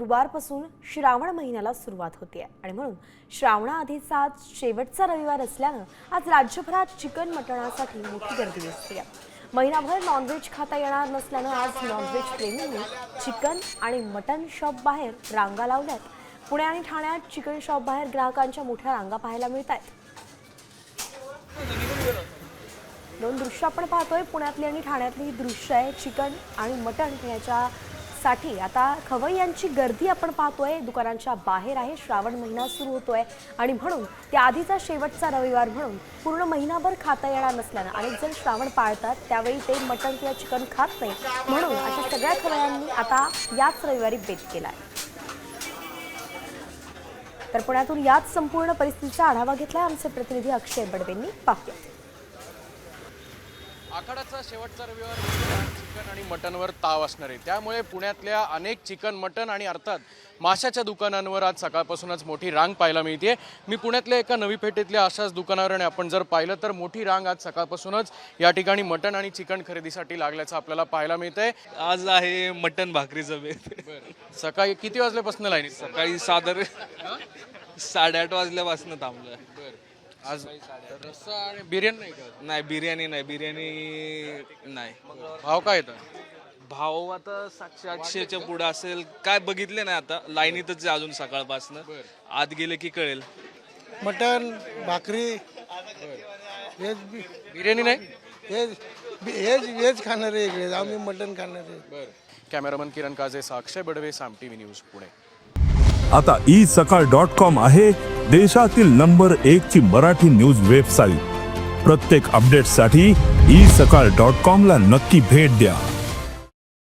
गुरुवारपासून श्रावण महिन्याला सुरुवात होते आणि म्हणून श्रावणाआधीचा आज शेवटचा रविवार असल्यानं आज राज्यभरात चिकन मटणासाठी मोठी गर्दी दिसते। महिनाभर नॉनव्हेज खाता येणार नसल्यानं आज नॉनव्हेज प्रेमींनी चिकन आणि मटण शॉप बाहेर रांगा लावल्यात। पुणे आणि ठाण्यात चिकन शॉप बाहेर ग्राहकांच्या मोठ्या रांगा पाहायला मिळतात। दोन दृश्य आपण पाहतोय, पुण्यातली आणि ठाण्यातली दृश्य आहे। चिकन आणि मटण याच्यासाठी आता खवय्यांची गर्दी आपण पाहतोय, दुकानांच्या बाहेर आहे। श्रावण महिना सुरू होतोय आणि म्हणून त्या आधीचा शेवटचा रविवार म्हणून पूर्ण महिनाभर खाता येणार नसल्यानं अनेक जण श्रावण पाळतात, त्यावेळी ते मटण किंवा चिकन खात नाही, म्हणून अशा सगळ्या खवय्यांनी आता याच रविवारी बेत केलाय। तर पुण्यातून याच संपूर्ण परिस्थितीचा आढावा घेतलाय आमचे प्रतिनिधी अक्षय बडवेंनी। पाहूया। आखाडाचा शेवटचा रविवार चिकन आणि मटनवर ताव असणार आहे, त्यामुळे पुण्यातल्या अनेक चिकन मटन आणि अर्थात माशाच्या दुकानांवर आज सकाळपासूनच मोठी रांग पाहायला मिळते। मी पुण्यातल्या एका नवी पेठेतल्या अशाच दुकानावर आणि आपण जर पाहिलं तर मोठी रांग आज सकाळपासूनच या ठिकाणी मटन आणि चिकन खरेदीसाठी लागल्याचं आपल्याला पाहायला मिळतंय। आज आहे मटन भाकरीचं बेत। सकाळी किती वाजल्यापासून लाईन? सकाळी साधारण 8:30 वाजल्यापासून थांबलोय। आज रस्सा आणि बिर्याणी नाही का? नाही, बिर्याणी नाही। भाव काय येतं? भाव आता 700-800च्या पुढे असेल, काय बघितले नाही आता, लाईनीतच आहे अजून सकाळपासून। आत गेले की कळेल। मटन भाकरी व्हेज बिर्याणी नाही, व्हेज खाणारे वेगळे, आम्ही मटन खाणारे। कॅमेरामन किरण काजे, अक्षय बडवे, साम टीव्ही न्यूज, पुणे। आता isakal.com आहे देशातील नंबर 1 ची मराठी न्यूज वेबसाईट। प्रत्येक अपडेटसाठी isakal.com ला नक्की भेट द्या।